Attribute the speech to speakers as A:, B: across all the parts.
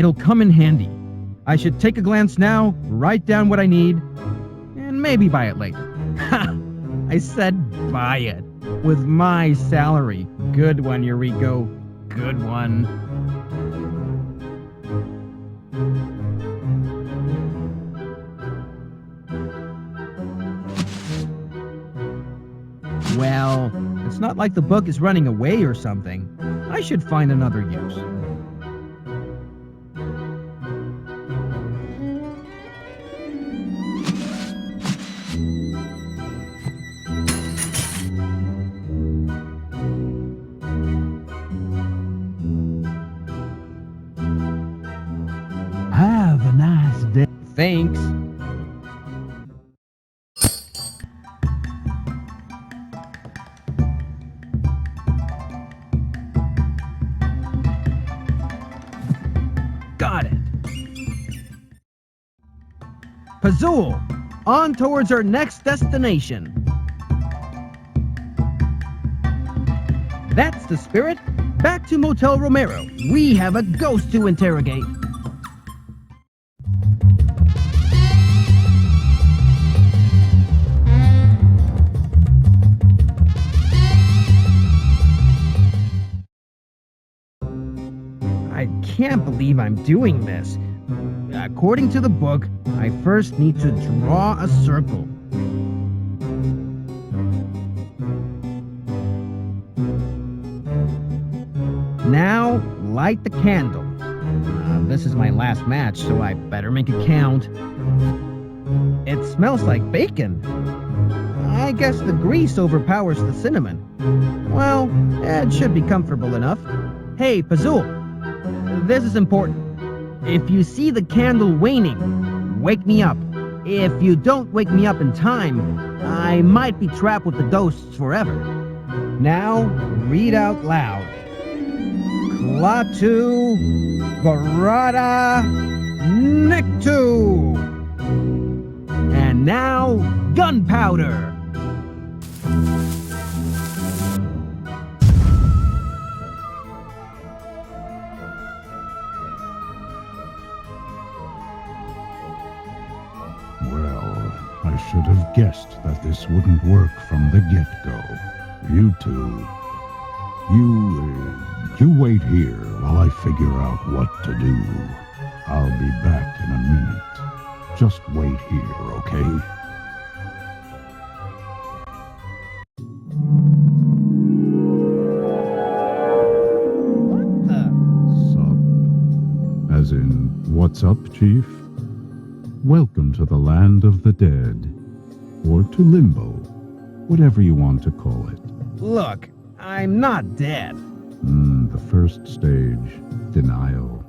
A: It'll come in handy. I should take a glance now, write down what I need, and maybe buy it later. Ha! I said buy it. With my salary. Good one, Eureka. Good one. Well, it's not like the book is running away or something. I should find another use.
B: Have a nice day.
A: Thanks. Got it. Pazul, on towards our next destination. That's the spirit. Back to Motel Romero. We have a ghost to interrogate. I can't believe I'm doing this. According to the book, I first need to draw a circle. Now, light the candle. This is my last match, so I better make it count. It smells like bacon. I guess the grease overpowers the cinnamon. Well, it should be comfortable enough. Hey, Pazul, this is important. If you see the candle waning, wake me up. If you don't wake me up in time, I might be trapped with the ghosts forever. Now, read out loud. Klaatu Barada Niktu. And now, gunpowder.
C: Well, I should have guessed that this wouldn't work from the get-go. You two, you wait here while I figure out what to do. I'll be back in a minute. Just wait here, okay?
A: What the?
C: Sup? As in, what's up, Chief? Welcome to the land of the dead. Or to limbo. Whatever you want to call it.
A: Look, I'm not dead.
C: The first stage, denial.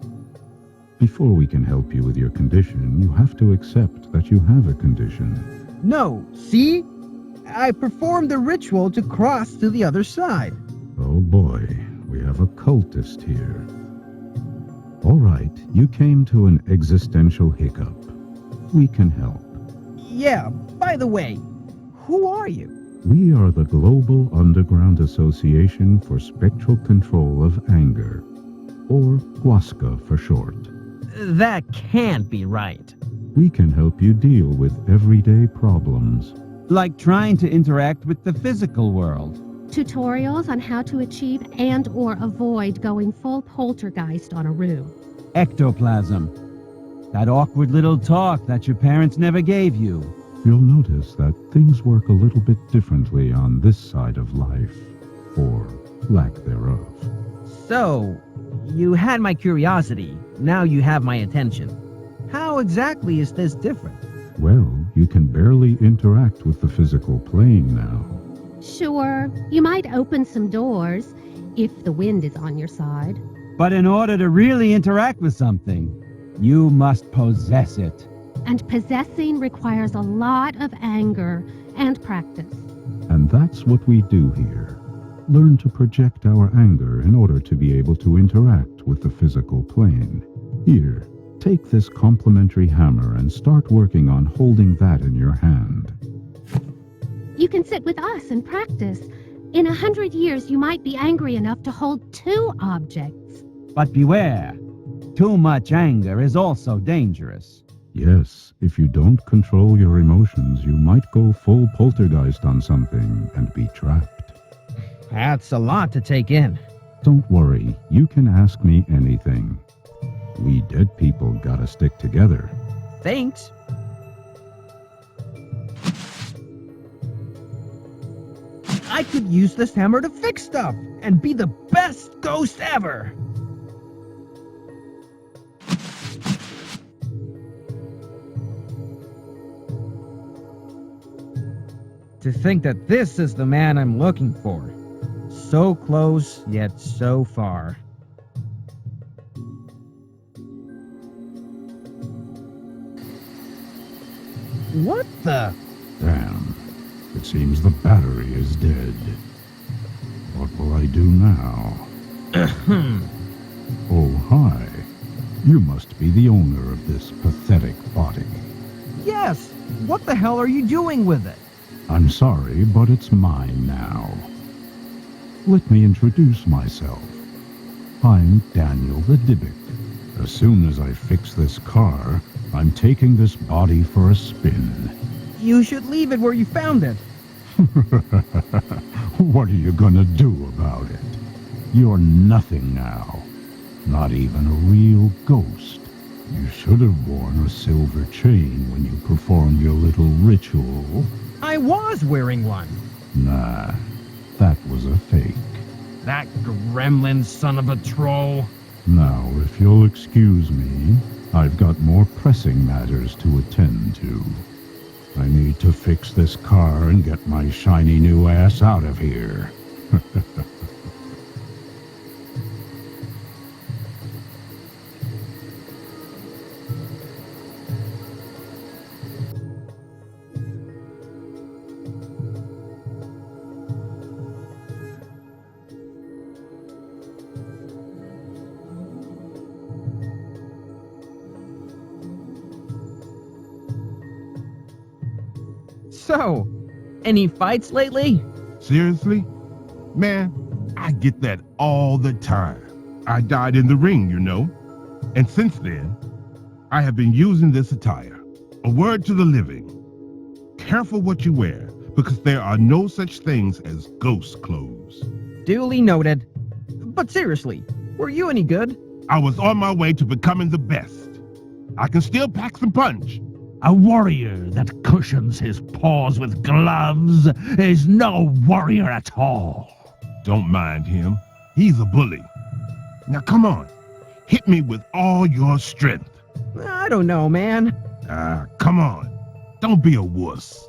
C: Before we can help you with your condition, you have to accept that you have a condition.
A: No, see? I performed the ritual to cross to the other side.
C: Oh boy, we have a cultist here. All right, you came to an existential hiccup. We can help.
A: Yeah, by the way, who are you?
C: We are the Global Underground Association for Spectral Control of Anger, or GUASCA for short.
A: That can't be right.
C: We can help you deal with everyday problems.
B: Like trying to interact with the physical world.
D: Tutorials on how to achieve and/or avoid going full poltergeist on a room.
B: Ectoplasm. That awkward little talk that your parents never gave you.
C: You'll notice that things work a little bit differently on this side of life, or lack thereof.
A: So, you had my curiosity. Now you have my attention. How exactly is this different?
C: Well, you can barely interact with the physical plane now.
D: Sure, you might open some doors if the wind is on your side.
B: But in order to really interact with something, you must possess it.
D: And possessing requires a lot of anger and practice.
C: And that's what we do here. Learn to project our anger in order to be able to interact with the physical plane. Here, take this complimentary hammer and start working on holding that in your hand.
D: You can sit with us and practice. In 100 years, you might be angry enough to hold 2 objects.
B: But beware. Too much anger is also dangerous.
C: Yes, if you don't control your emotions, you might go full poltergeist on something and be trapped.
A: That's a lot to take in.
C: Don't worry, you can ask me anything. We dead people gotta stick together.
A: Thanks. I could use this hammer to fix stuff and be the best ghost ever. To think that this is the man I'm looking for. So close, yet so far. What the?
C: Damn, it seems the battery is dead. What will I do now? Oh, hi. You must be the owner of this pathetic body.
A: Yes! What the hell are you doing with it?
C: I'm sorry, but it's mine now. Let me introduce myself. I'm Daniel the Dybbuk. As soon as I fix this car, I'm taking this body for a spin.
A: You should leave it where you found it.
C: What are you gonna do about it? You're nothing now. Not even a real ghost. You should have worn a silver chain when you performed your little ritual.
A: I was wearing one.
C: Nah, that was a fake.
A: That gremlin son of a troll.
C: Now, if you'll excuse me, I've got more pressing matters to attend to. I need to fix this car and get my shiny new ass out of here.
A: So, any fights lately?
E: Seriously? Man, I get that all the time. I died in the ring, you know. And since then, I have been using this attire. A word to the living. Careful what you wear, because there are no such things as ghost clothes.
A: Duly noted. But seriously, were you any good?
E: I was on my way to becoming the best. I can still pack some punch.
F: A warrior that cushions his paws with gloves is no warrior at all.
E: Don't mind him. He's a bully. Now come on. Hit me with all your strength.
A: I don't know, man.
E: Come on. Don't be a wuss.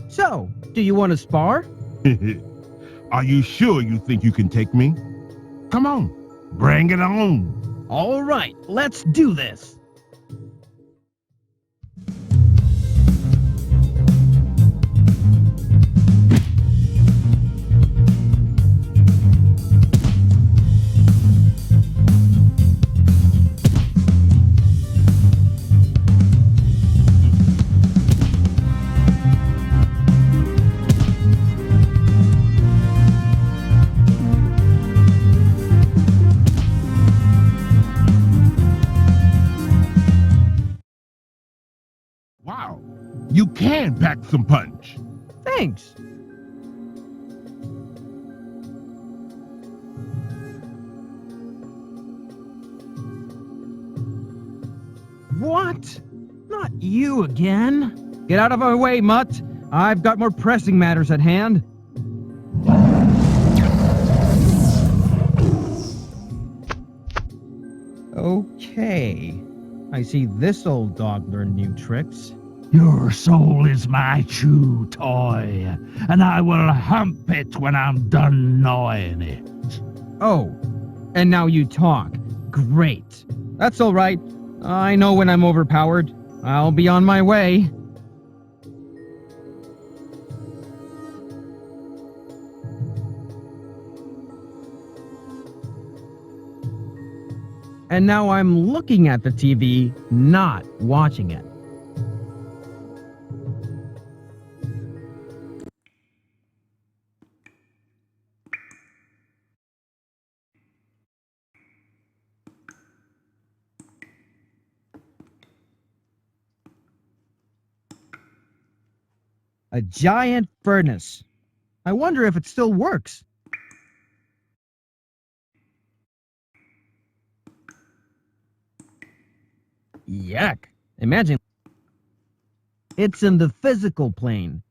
A: So, do you want to spar?
E: Are you sure you think you can take me? Come on. Bring it on.
A: All right, let's do this.
E: Wow. You can pack some punch.
A: Thanks. What? Not you again. Get out of my way, Mutt. I've got more pressing matters at hand. Okay. I see this old dog learned new tricks.
F: Your soul is my chew toy, and I will hump it when I'm done gnawing it.
A: Oh, and now you talk. Great. That's all right. I know when I'm overpowered. I'll be on my way. And now I'm looking at the TV, not watching it. A giant furnace. I wonder if it still works. Yuck. Imagine. It's in the physical plane.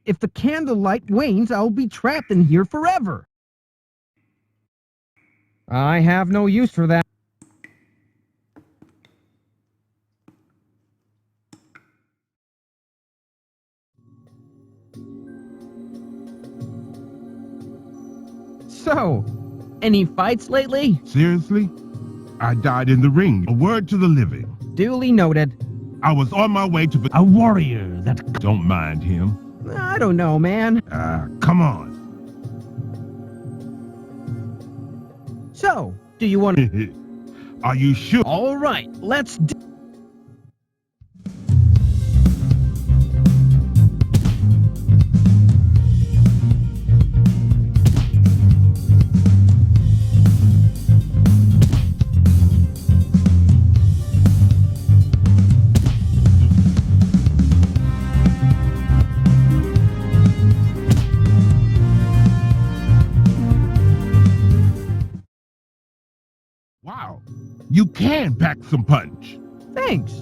A: If the candlelight wanes, I'll be trapped in here forever. I have no use for that. So, any fights lately?
E: Seriously? I died in the ring. A word to the living.
A: Duly noted.
E: I was on my way to...
F: A warrior that
E: Don't mind him.
A: I don't know, man.
E: Come on.
A: So, do you want to...
E: Are you sure?
A: All right, let's do...
E: Wow. You can pack some punch.
A: Thanks.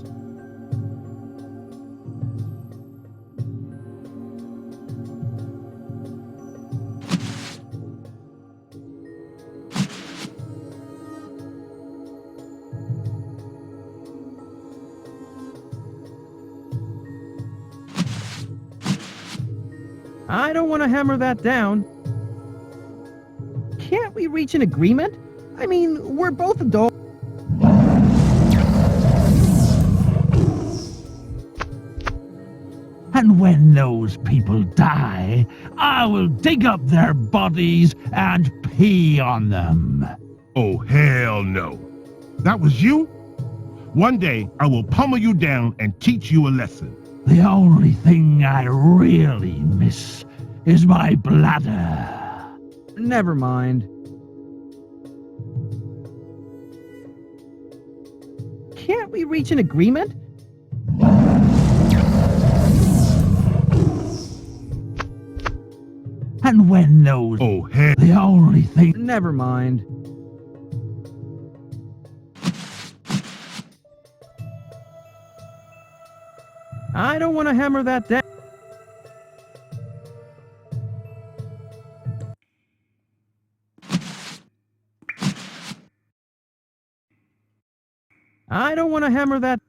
A: I don't want to hammer that down. Can't we reach an agreement? I mean, we're both adults.
F: And when those people die, I will dig up their bodies and pee on them.
E: Oh, hell no. That was you? One day, I will pummel you down and teach you a lesson.
F: The only thing I really miss is my bladder.
A: Never mind. Can't we reach an agreement?
F: And when those...
E: Oh, hell...
F: The only thing...
A: Never mind. I don't want to hammer that down. I don't want to hammer that.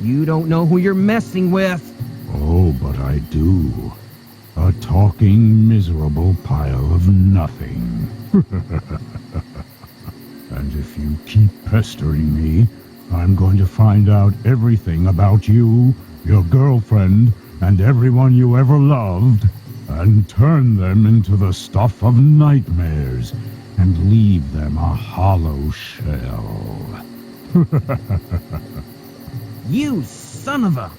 A: You don't know who you're messing with.
C: Oh, but I do. A talking, miserable pile of nothing. And if you keep pestering me, I'm going to find out everything about you, your girlfriend, and everyone you ever loved, and turn them into the stuff of nightmares, and leave them a hollow shell.
A: You son of a...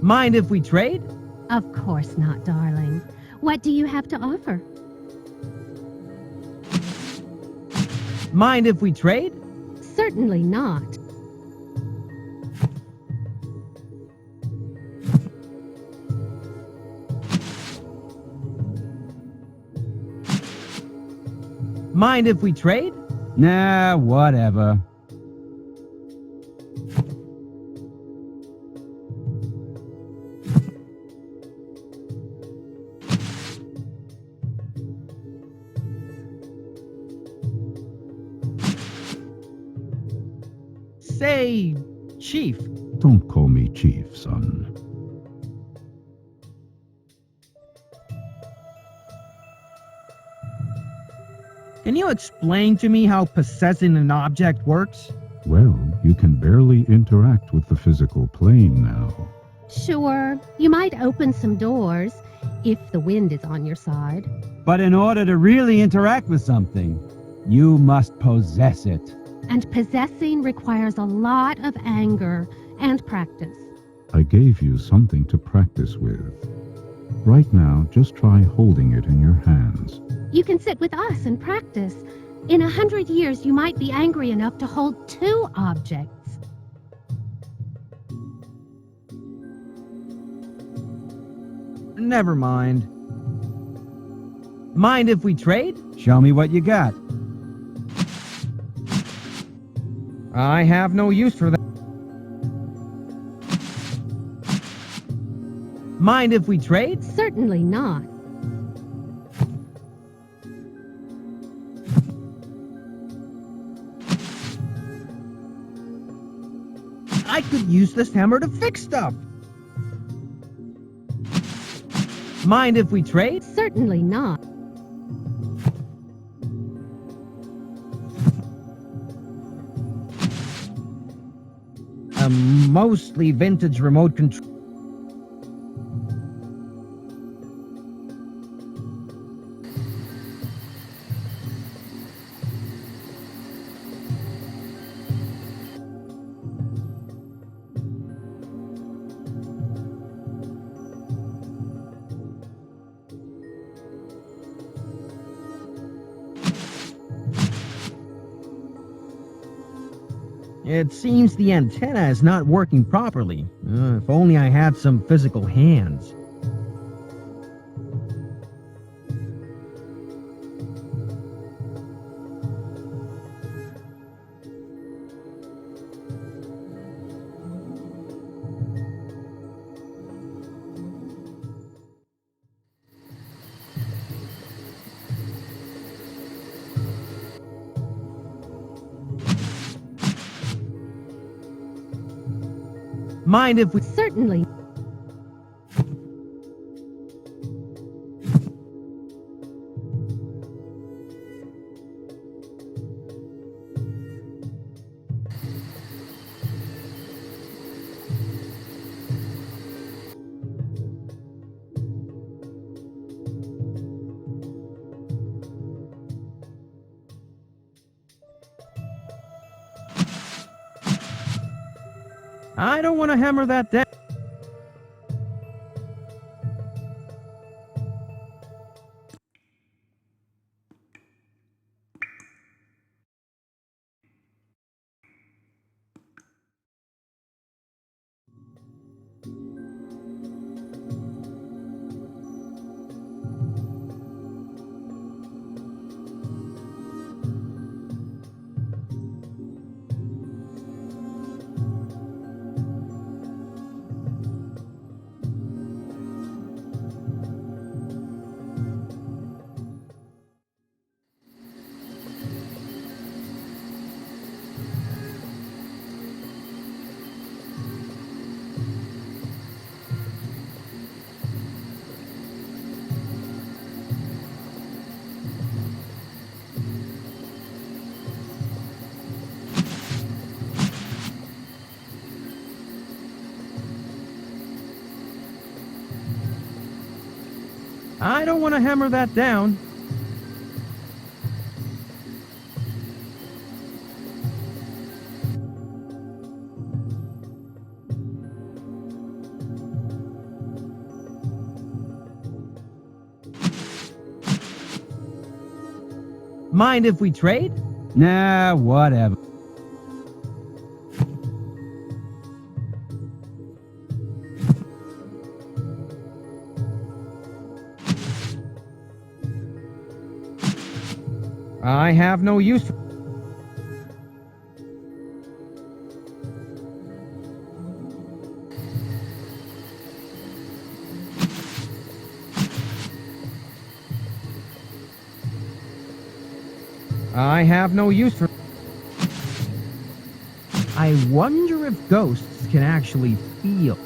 A: Mind if we trade?
D: Of course not, darling. What do you have to offer?
A: Mind if we trade?
D: Certainly not.
A: Mind if we trade?
B: Nah, whatever.
A: say Chief.
C: Don't call me Chief, son.
A: Can you explain to me how possessing an object works?
C: Well, you can barely interact with the physical plane now.
D: Sure, you might open some doors if the wind is on your side.
B: But in order to really interact with something, you must possess it.
D: And possessing requires a lot of anger and practice.
C: I gave you something to practice with. Right now, just try holding it in your hands.
D: You can sit with us and practice. In 100 years, you might be angry enough to hold 2 objects.
A: Never mind. Mind if we trade?
B: Show me what you got.
A: I have no use for that. Mind if we trade?
D: Certainly not.
A: I could use this hammer to fix stuff. Mind if we trade?
D: Certainly not.
A: A mostly vintage remote control. It seems the antenna is not working properly. If only I had some physical hands. Mind if we...
D: Certainly.
A: I don't want to hammer that down. I don't want to hammer that down. Mind if we trade?
B: Nah, whatever.
A: I have no use for... I have no use for... I wonder if ghosts can actually feel.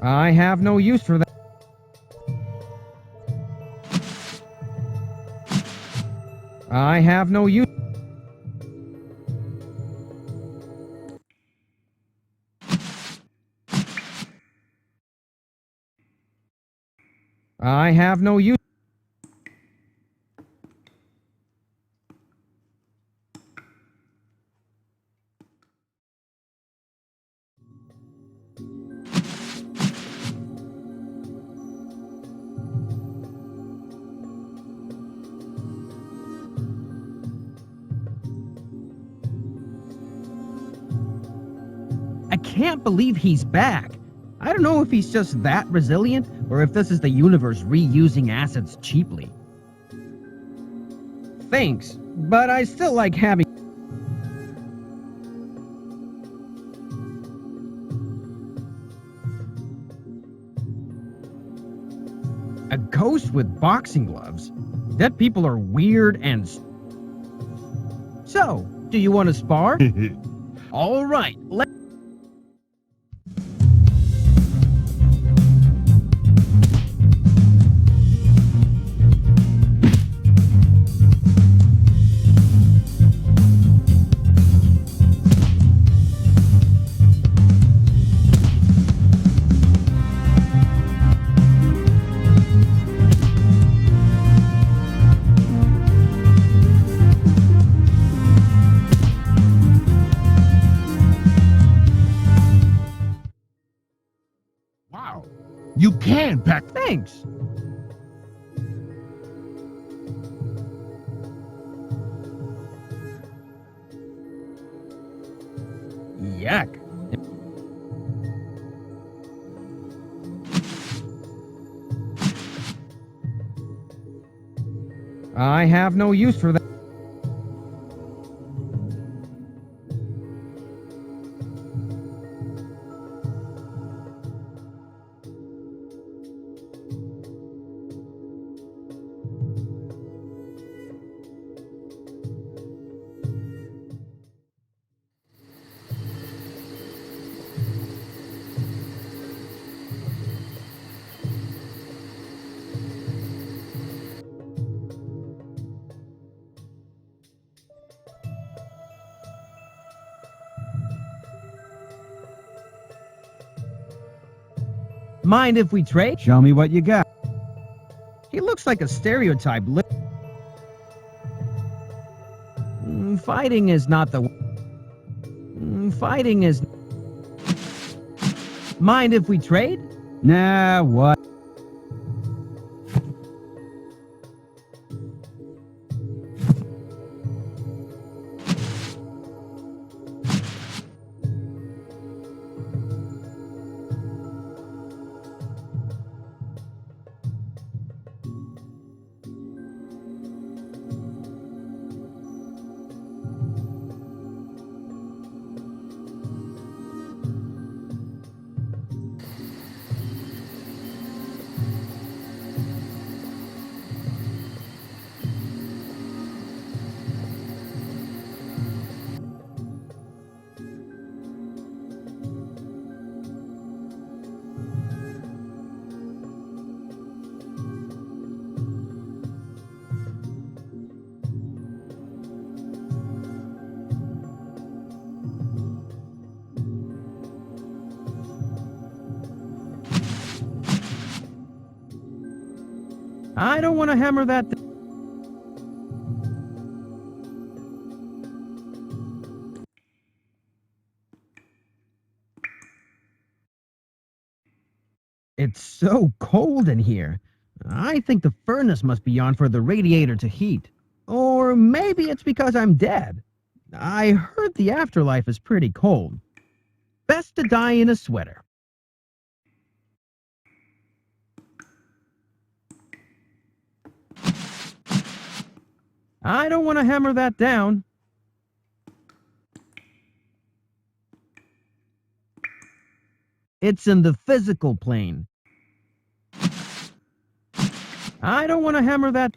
A: I have no use for that. I have no use. I have no use. I can't believe he's back. I don't know if he's just that resilient, or if this is the universe reusing assets cheaply. Thanks, but I still like having... A ghost with boxing gloves? Dead people are weird and... So, do you want to spar? All right, let's...
E: Wow, you can pack.
A: Thanks. Yuck. I have no use for that. Mind if we trade?
B: Show me what you got.
A: He looks like a stereotype. Fighting is not the... Fighting is... Mind if we trade?
B: Nah, what? I don't want to hammer that... It's so cold in here. I think the furnace must be on for the radiator to heat. Or maybe it's because I'm dead.
A: I heard the afterlife is pretty cold. Best to die in a sweater. I don't want to hammer that down. It's in the physical plane. I don't want to hammer that.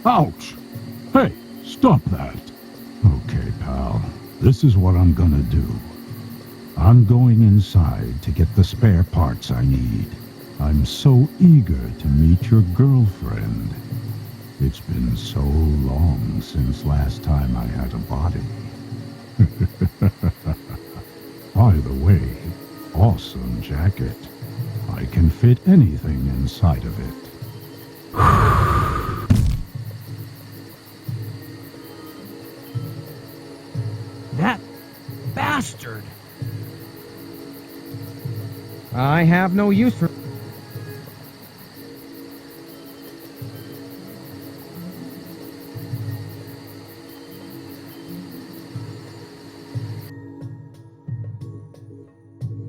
C: Ouch! Hey, stop that. Okay, pal. This is what I'm gonna do. I'm going inside to get the spare parts I need. I'm so eager to meet your girlfriend. It's been so long since last time I had a body. By the way, awesome jacket. I can fit anything inside of it.
A: That bastard! I have no use for...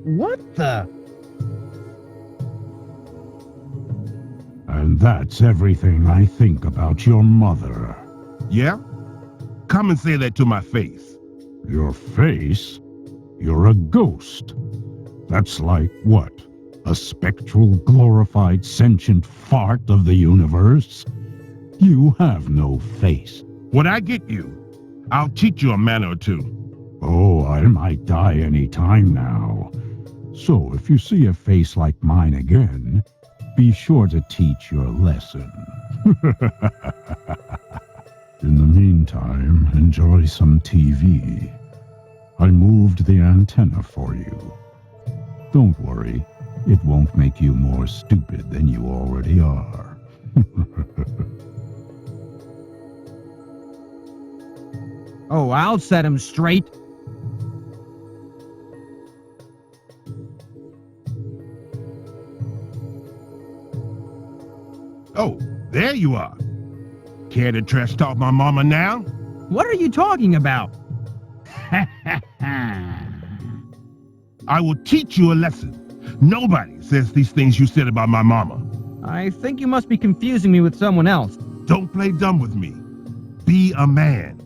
A: What the...
C: And that's everything I think about your mother.
E: Yeah? Come and say that to my face.
C: Your face? You're a ghost. That's like what? A spectral, glorified, sentient fart of the universe? You have no face.
E: When I get you, I'll teach you a manner or two.
C: Oh, I might die any time now. So if you see a face like mine again, be sure to teach your lesson. In the meantime, enjoy some TV. I moved the antenna for you. Don't worry, it won't make you more stupid than you already are.
A: Oh, I'll set him straight.
E: Oh, there you are. Care to trash talk my mama now?
A: What are you talking about?
E: I will teach you a lesson. Nobody says these things you said about my mama.
A: I think you must be confusing me with someone else.
E: Don't play dumb with me. Be a man.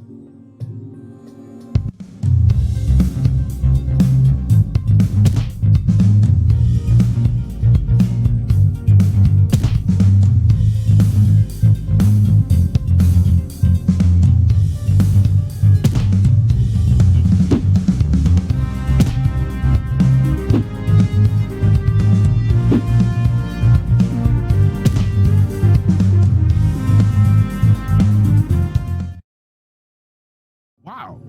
E: Wow,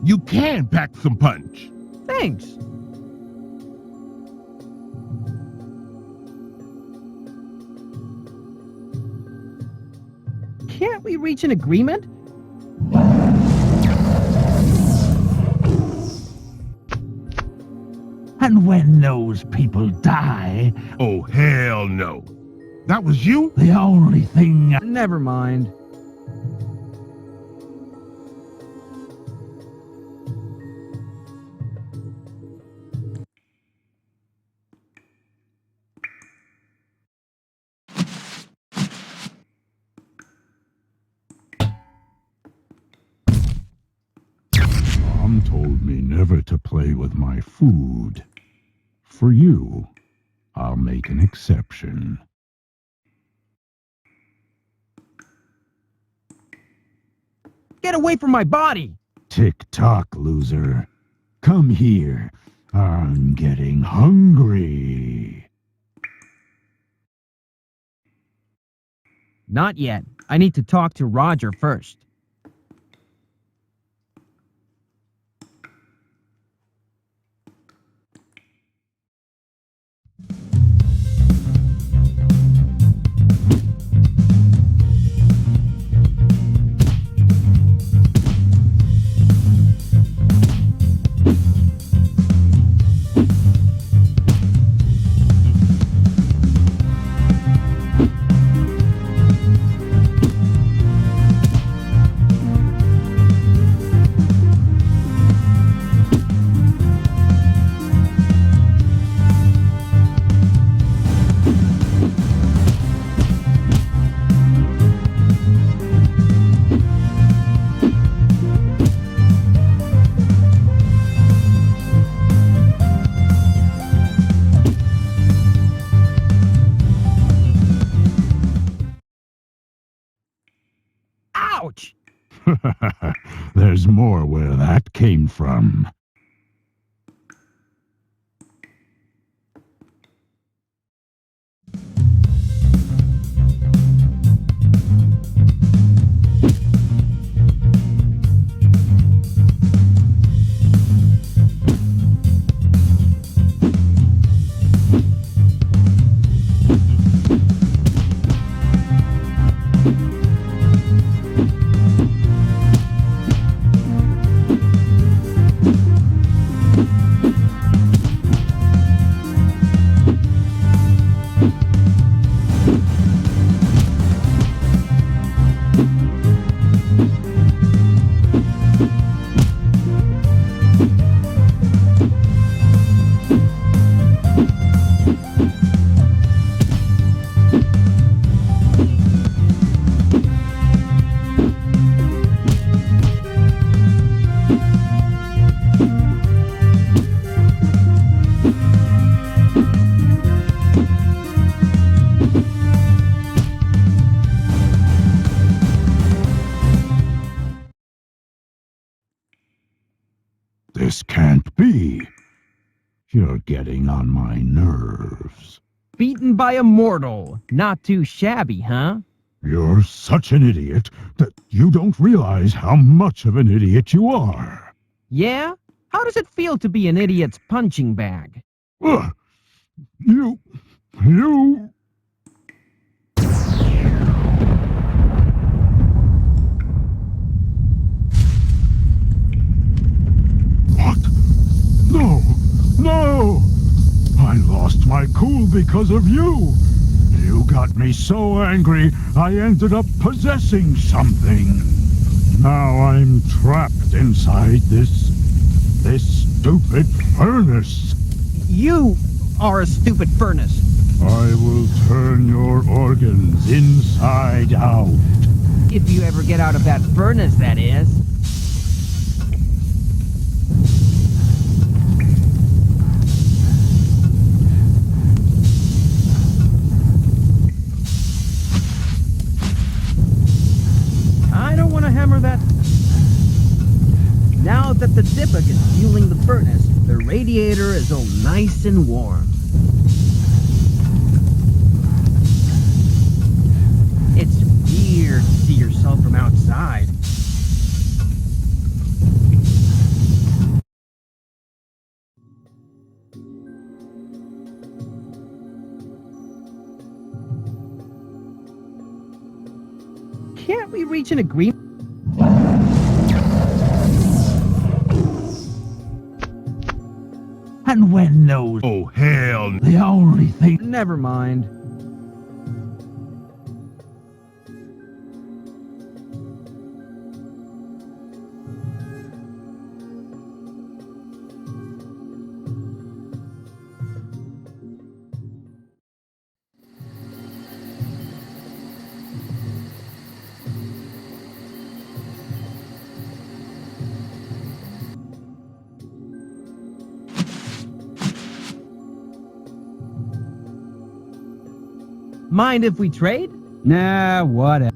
E: you can pack some punch.
A: Thanks. Can't we reach an agreement?
F: And when those people die,
E: Oh, hell no. That was you?
F: the only thing
A: Never mind.
C: Mom told me never to play with my food. For you, I'll make an exception.
A: Get away from my body!
C: Tick-tock, loser. Come here. I'm getting hungry.
A: Not yet. I need to talk to Roger first. Ouch!
C: There's more where that came from. This can't be. You're getting on my nerves.
A: Beaten by a mortal. Not too shabby, huh?
C: You're such an idiot that you don't realize how much of an idiot you are.
A: Yeah? How does it feel to be an idiot's punching bag?
C: Ugh. You... What? No! No! I lost my cool because of you! You got me so angry, I ended up possessing something. Now I'm trapped inside this stupid furnace.
A: You are a stupid furnace.
C: I will turn your organs inside out.
A: If you ever get out of that furnace, that is. I don't want to hammer that. Now that the dipper is fueling the furnace, the radiator is all nice and warm. It's weird to see yourself from outside. Can't we reach an agreement?
F: And when those...
E: Oh, hell.
F: The only thing...
A: Never mind. Mind if we trade?
B: Nah, whatever.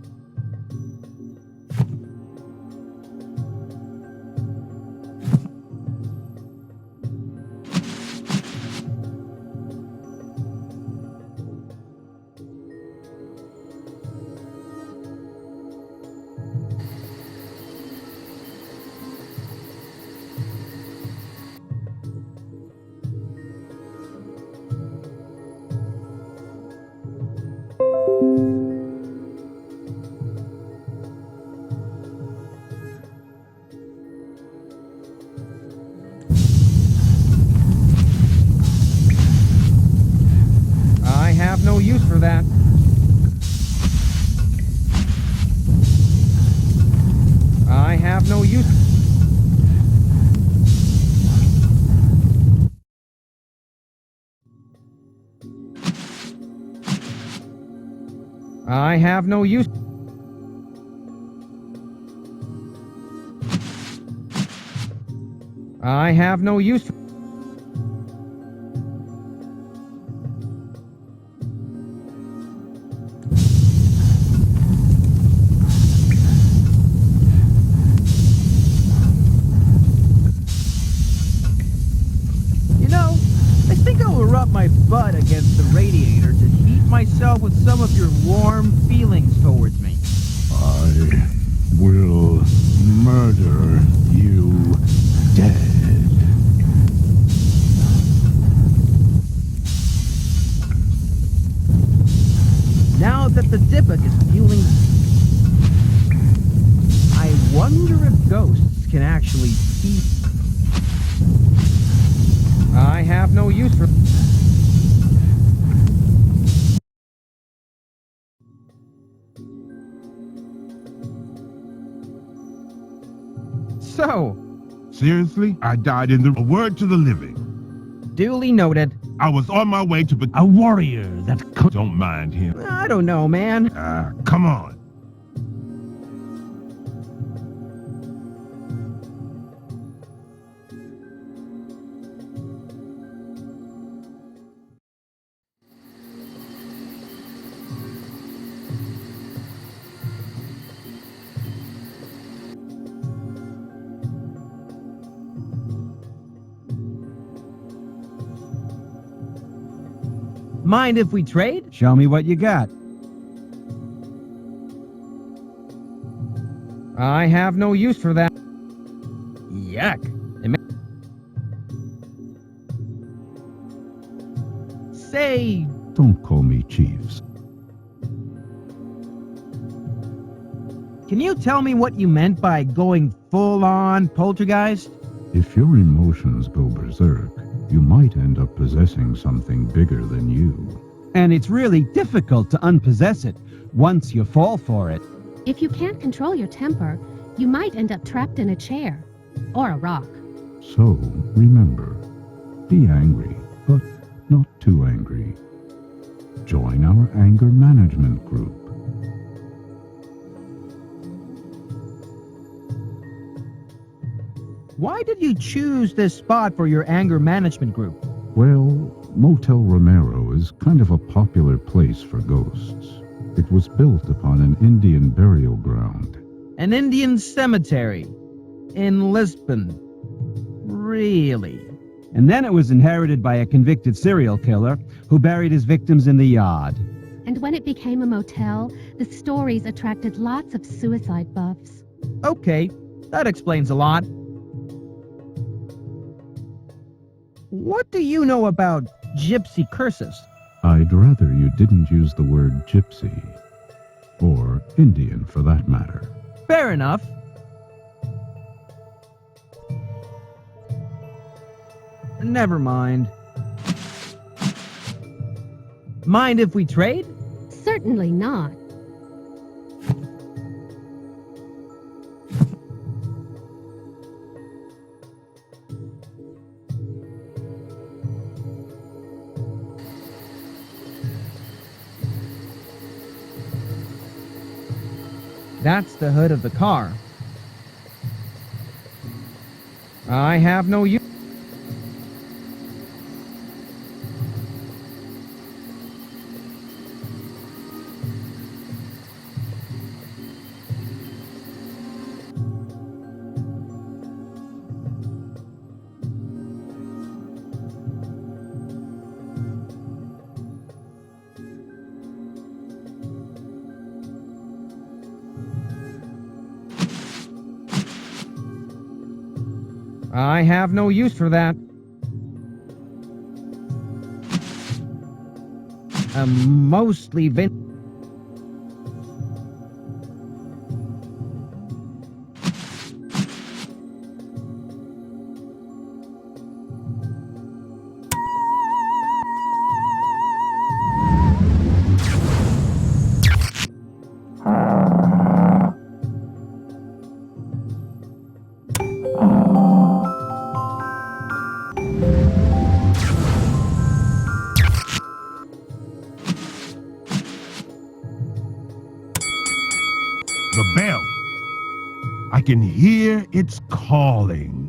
A: I have no use for that. I have no use. I have no use. I have no use. You know, I think I will rub my butt against the radiator to heat myself with some of your warm feelings towards me.
C: I will murder you dead.
A: Now that the Dybbuk is fueling... I wonder if ghosts can actually see... I have no use for... So,
E: Seriously? I died in the... A word to the living.
A: duly noted.
E: I was on my way to...
F: A warrior that could.
E: Don't mind him.
A: I don't know, man.
E: Come on.
A: Mind if we trade?
B: Show me what you got.
A: I have no use for that. Yuck. Say,
C: Don't call me Chiefs.
A: can you tell me what you meant by going full-on poltergeist?
C: If your emotions go berserk, you might end up possessing something bigger than you.
B: And it's really difficult to unpossess it once you fall for it.
D: If you can't control your temper, you might end up trapped in a chair or a rock.
C: So, remember, be angry, but not too angry. Join our anger management group.
A: Why did you choose this spot for your anger management group?
C: Well, Motel Romero is kind of a popular place for ghosts. It was built upon an Indian burial ground.
A: An Indian cemetery in Lisbon. Really?
B: And then it was inherited by a convicted serial killer who buried his victims in the yard.
D: And when it became a motel, the stories attracted lots of suicide buffs.
A: Okay, that explains a lot. What do you know about gypsy curses?
C: I'd rather you didn't use the word gypsy. Or Indian, for that matter.
A: Fair enough. Never mind. Mind if we trade?
D: Certainly not.
A: That's the hood of the car. I have no use. I have no use for that. Mostly
E: The bell. I can hear its calling.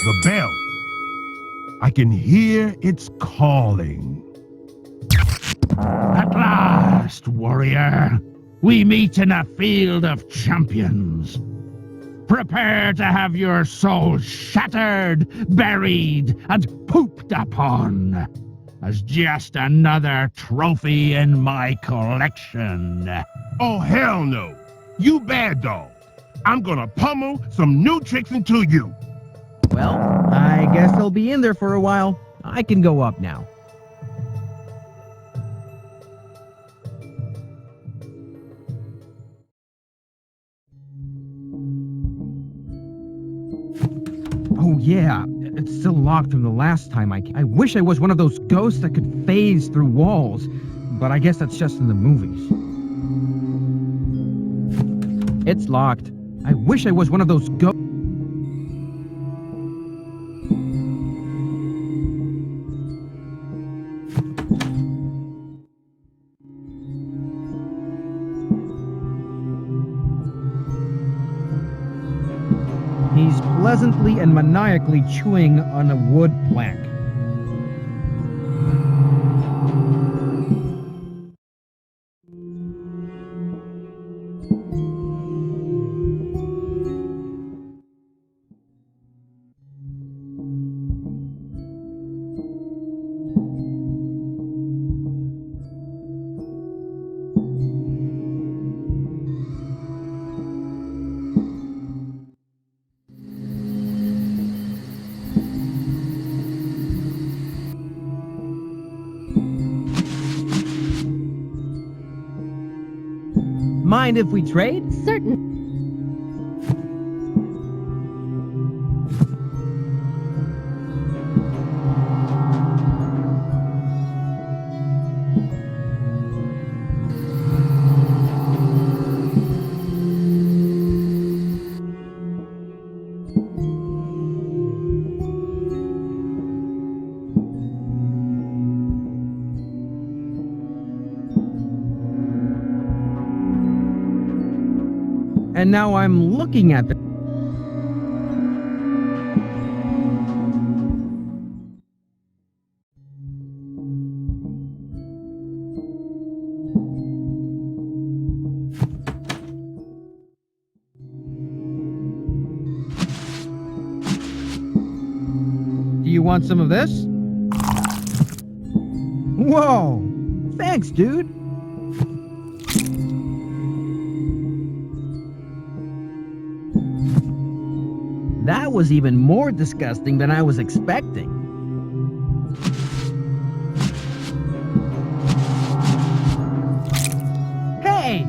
E: The bell. I can hear its calling.
F: At last, warrior, we meet in a field of champions. Prepare to have your soul shattered, buried, and pooped upon as just another trophy in my collection.
E: Oh, hell no. You bad dog. I'm gonna pummel some new tricks into you.
A: Well, I guess they'll be in there for a while. I can go up now. Oh yeah, it's still locked from the last time I wish I was one of those ghosts that could phase through walls, but I guess that's just in the movies. It's locked. I wish I was one of those ghosts. He's pleasantly and maniacally chewing on a wood plank. Mind if we trade?
D: Certain.
A: And now I'm looking at the... Do you want some of this? Whoa! Thanks, dude! That was even more disgusting than I was expecting. Hey!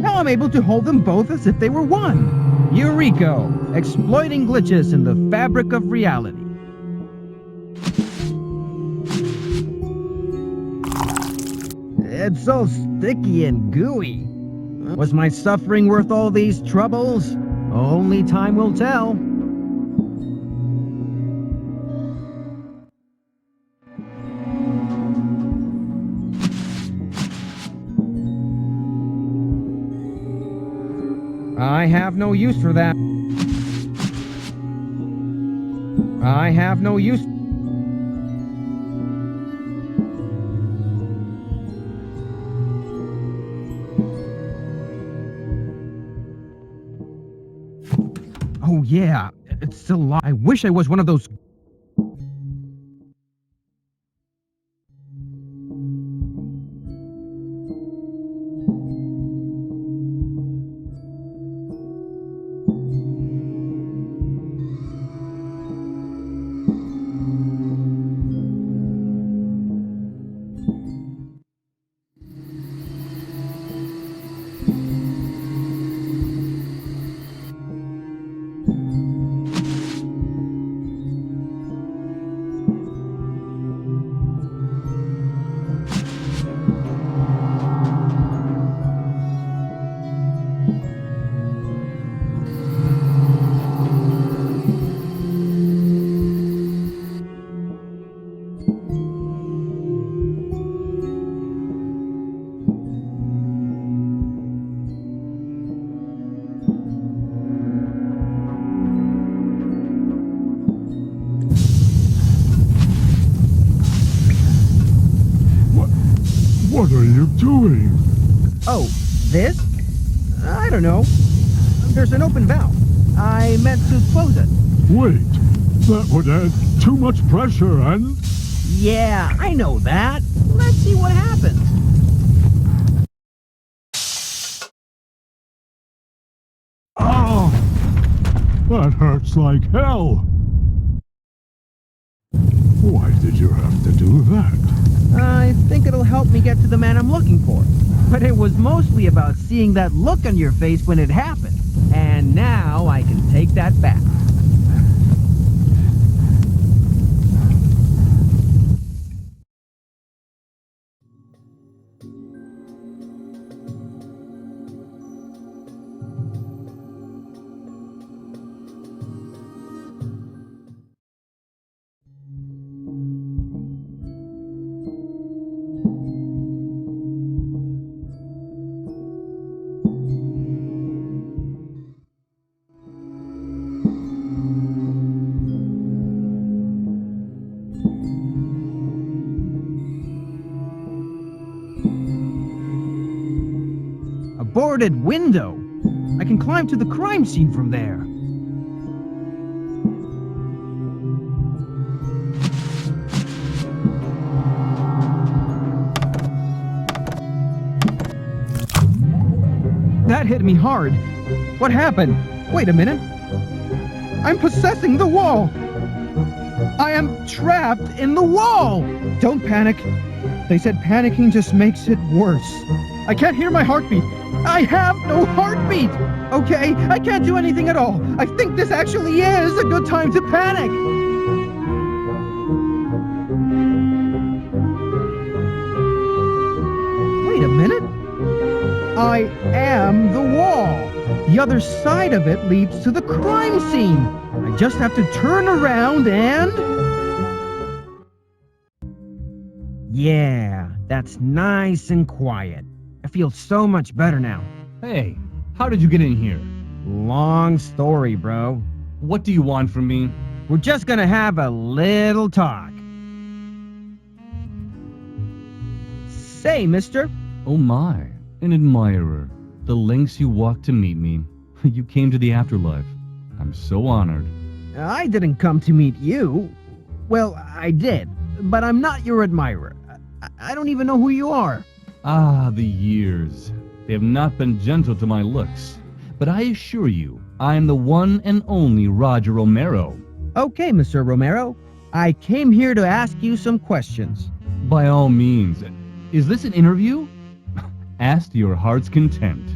A: Now I'm able to hold them both as if they were one. Eureka! Exploiting glitches in the fabric of reality. It's so sticky and gooey. Was my suffering worth all these troubles? Only time will tell. I have no use for that. I have no use. Oh yeah, it's still alive. I wish I was one of those.
C: What are you doing?
A: Oh, this? I don't know. There's an open valve. I meant to close it.
C: Wait, that would add too much pressure and...
A: Yeah, I know that. Let's see what happens.
C: Oh! That hurts like hell! Why did you have to do that?
A: I think it'll help me get to the man I'm looking for. But it was mostly about seeing that look on your face when it happened. And now I can take that back. A boarded window. I can climb to the crime scene from there. That hit me hard. What happened? Wait a minute. I'm possessing the wall. I am trapped in the wall. Don't panic. They said panicking just makes it worse. I can't hear my heartbeat. I have no heartbeat. Okay, I can't do anything at all. I think this actually is a good time to panic. Wait a minute. I am the wall. The other side of it leads to the crime scene. I just have to turn around and... Yeah, that's nice and quiet. I feel so much better now.
B: Hey, how did you get in here?
A: Long story, bro.
B: What do you want from me?
A: We're just gonna have a little talk. Say, mister.
B: Oh my, an admirer. The lengths you walked to meet me. You came to the afterlife. I'm so honored.
A: I didn't come to meet you. Well, I did, but I'm not your admirer. I don't even know who you are.
B: Ah, the years. They have not been gentle to my looks. But I assure you, I'm the one and only Roger Romero.
A: Okay, Mr. Romero. I came here to ask you some questions.
B: By all means. Is this an interview? Ask to your heart's content.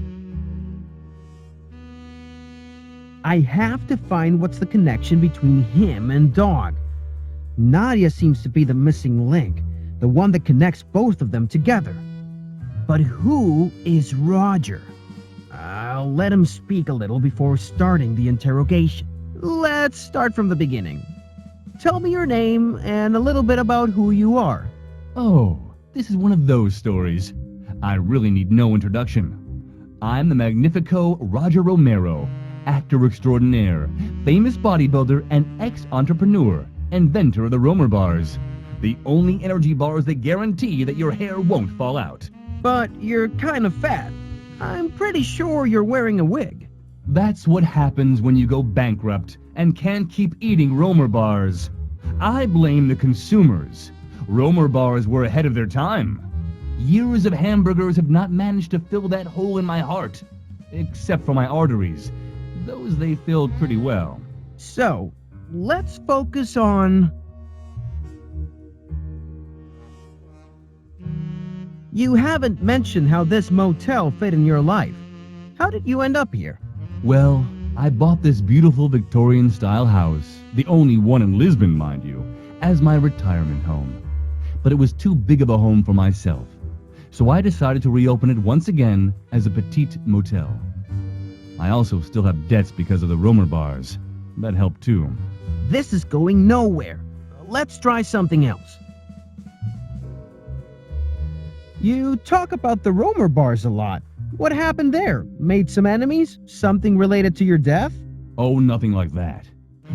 A: I have to find what's the connection between him and Dog. Nadia seems to be the missing link, the one that connects both of them together. But who is Roger? I'll let him speak a little before starting the interrogation. Let's start from the beginning. Tell me your name and a little bit about who you are.
B: Oh, this is one of those stories. I really need no introduction. I'm the Magnifico Roger Romero, actor extraordinaire, famous bodybuilder, and ex-entrepreneur, inventor of the Romer bars. The only energy bars that guarantee that your hair won't fall out.
A: But you're kind of fat. I'm pretty sure you're wearing a wig.
B: That's what happens when you go bankrupt and can't keep eating Romer bars. I blame the consumers. Romer bars were ahead of their time. Years of hamburgers have not managed to fill that hole in my heart. Except for my arteries. Those they filled pretty well.
A: So, let's focus on... You haven't mentioned how this motel fit in your life. How did you end up here?
B: Well, I bought this beautiful Victorian-style house, the only one in Lisbon, mind you, as my retirement home. But it was too big of a home for myself, so I decided to reopen it once again as a petite motel. I also still have debts because of the Romer bars. That helped too.
A: This is going nowhere. Let's try something else. You talk about the Romer bars a lot. What happened there? Made some enemies? Something related to your death?
B: Oh, nothing like that.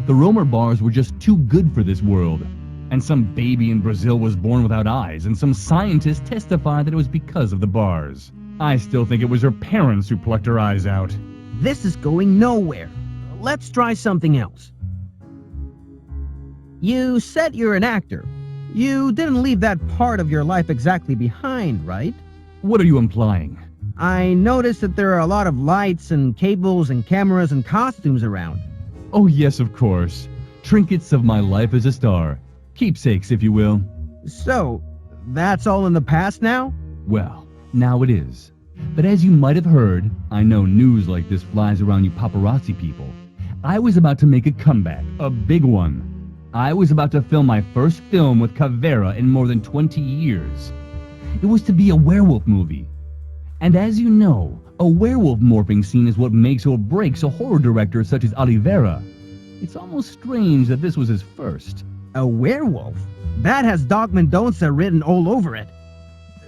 B: The Romer bars were just too good for this world. And some baby in Brazil was born without eyes, and some scientists testified that it was because of the bars. I still think it was her parents who plucked her eyes out.
A: This is going nowhere. Let's try something else. You said you're an actor. You didn't leave that part of your life exactly behind, right?
B: What are you implying?
A: I noticed that there are a lot of lights and cables and cameras and costumes around.
B: Oh yes, of course. Trinkets of my life as a star. Keepsakes, if you will.
A: So, that's all in the past now?
B: Well, now it is. But as you might have heard, I know news like this flies around you paparazzi people. I was about to make a comeback, a big one. I was about to film my first film with Caveira in more than 20 years. It was to be a werewolf movie. And as you know, a werewolf morphing scene is what makes or breaks a horror director such as Oliveira. It's almost strange that this was his first.
A: A werewolf? That has Dog Mendoza written all over it.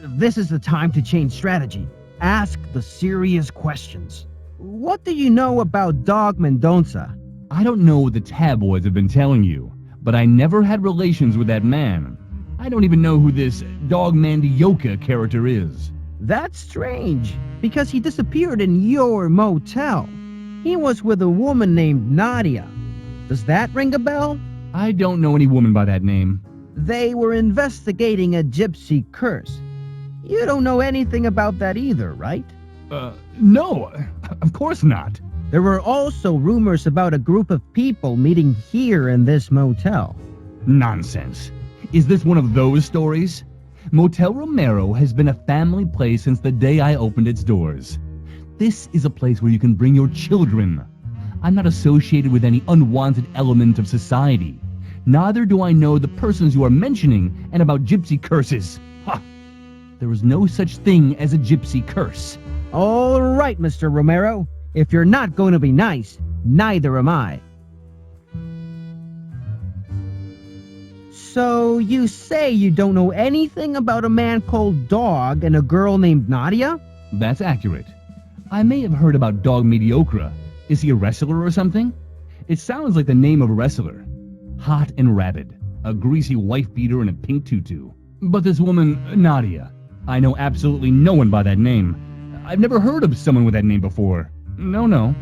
A: This is the time to change strategy. Ask the serious questions. What do you know about Dog Mendoza?
B: I don't know what the tabloids have been telling you, but I never had relations with that man. I don't even know who this Dog Mandioca character is.
A: That's strange, because he disappeared in your motel. He was with a woman named Nadia. Does that ring a bell?
B: I don't know any woman by that name.
A: They were investigating a gypsy curse. You don't know anything about that either, right?
B: No, of course not.
A: There were also rumors about a group of people meeting here in this motel.
B: Nonsense. Is this one of those stories? Motel Romero has been a family place since the day I opened its doors. This is a place where you can bring your children. I'm not associated with any unwanted element of society. Neither do I know the persons you are mentioning and about gypsy curses. Ha! There is no such thing as a gypsy curse.
A: All right, Mr. Romero. If you're not going to be nice, neither am I. So you say you don't know anything about a man called Dog and a girl named Nadia?
B: That's accurate. I may have heard about Dog Mediocre. Is he a wrestler or something? It sounds like the name of a wrestler. Hot and rabid. A greasy wife-beater in a pink tutu. But this woman, Nadia, I know absolutely no one by that name. I've never heard of someone with that name before. No.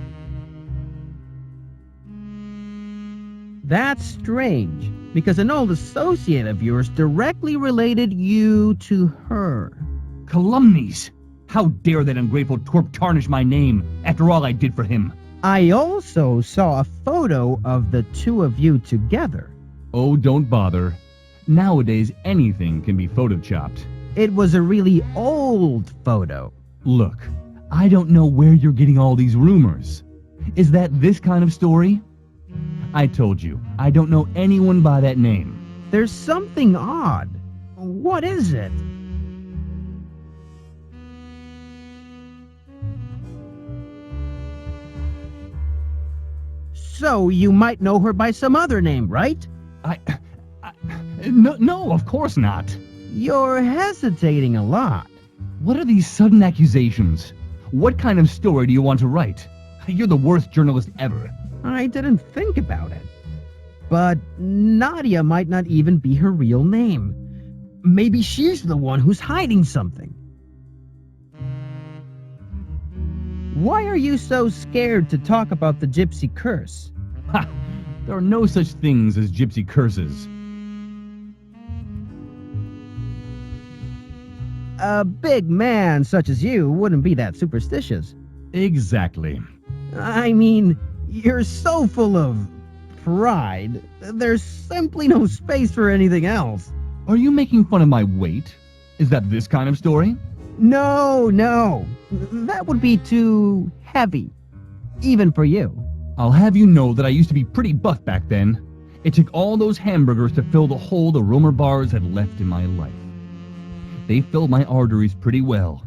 A: That's strange, because an old associate of yours directly related you to her.
B: Calumnies! How dare that ungrateful twerp tarnish my name after all I did for him?
A: I also saw a photo of the two of you together.
B: Oh, don't bother. Nowadays, anything can be photoshopped.
A: It was a really old photo.
B: Look, I don't know where you're getting all these rumors. Is that this kind of story? I told you, I don't know anyone by that name.
A: There's something odd. What is it? So you might know her by some other name, right?
B: No, of course not.
A: You're hesitating a lot.
B: What are these sudden accusations? What kind of story do you want to write? You're the worst journalist ever.
A: I didn't think about it. But Nadia might not even be her real name. Maybe she's the one who's hiding something. Why are you so scared to talk about the gypsy curse?
B: Ha! There are no such things as gypsy curses.
A: A big man such as you wouldn't be that superstitious.
B: Exactly.
A: I mean, you're so full of pride. There's simply no space for anything else.
B: Are you making fun of my weight? Is that this kind of story?
A: No. That would be too heavy. Even for you.
B: I'll have you know that I used to be pretty buff back then. It took all those hamburgers to fill the hole the Romer bars had left in my life. They filled my arteries pretty well.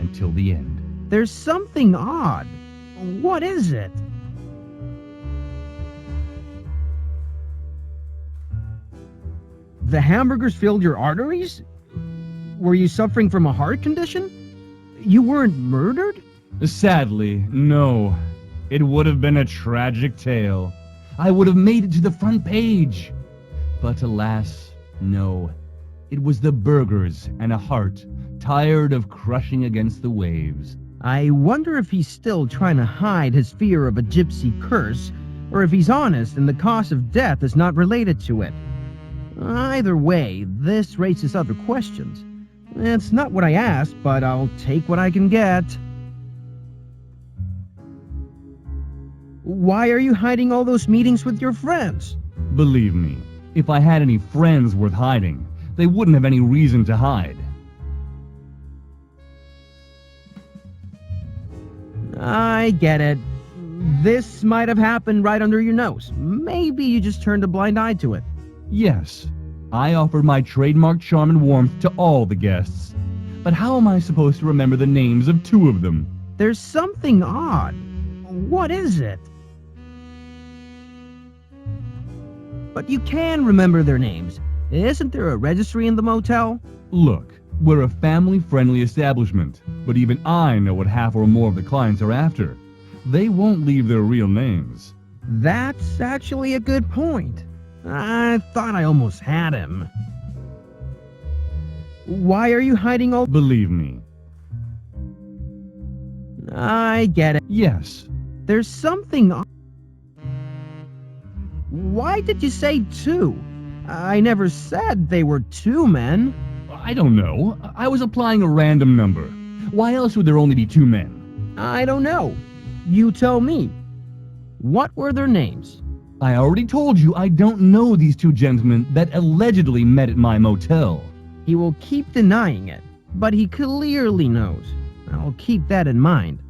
B: Until the end.
A: There's something odd. What is it? The hamburgers filled your arteries? Were you suffering from a heart condition? You weren't murdered?
B: Sadly, no. It would have been a tragic tale. I would have made it to the front page. But alas, no. It was the burgers and a heart tired of crushing against the waves.
A: I wonder if he's still trying to hide his fear of a gypsy curse, or if he's honest and the cause of death is not related to it. Either way, this raises other questions. It's not what I asked, but I'll take what I can get. Why are you hiding all those meetings with your friends?
B: Believe me, if I had any friends worth hiding, they wouldn't have any reason to hide.
A: I get it. This might have happened right under your nose. Maybe you just turned a blind eye to it.
B: Yes, I offered my trademark charm and warmth to all the guests. But how am I supposed to remember the names of two of them?
A: There's something odd. What is it? But you can remember their names. Isn't there a registry in the motel?
B: Look, we're a family-friendly establishment, but even I know what half or more of the clients are after. They won't leave their real names.
A: That's actually a good point. I thought I almost had him. Why are you hiding all...
B: Believe me.
A: I get it.
B: Yes.
A: There's something... Why did you say two? I never said they were two men.
B: I don't know. I was applying a random number. Why else would there only be two men?
A: I don't know. You tell me. What were their names?
B: I already told you I don't know these two gentlemen that allegedly met at my motel.
A: He will keep denying it, but he clearly knows. I'll keep that in mind.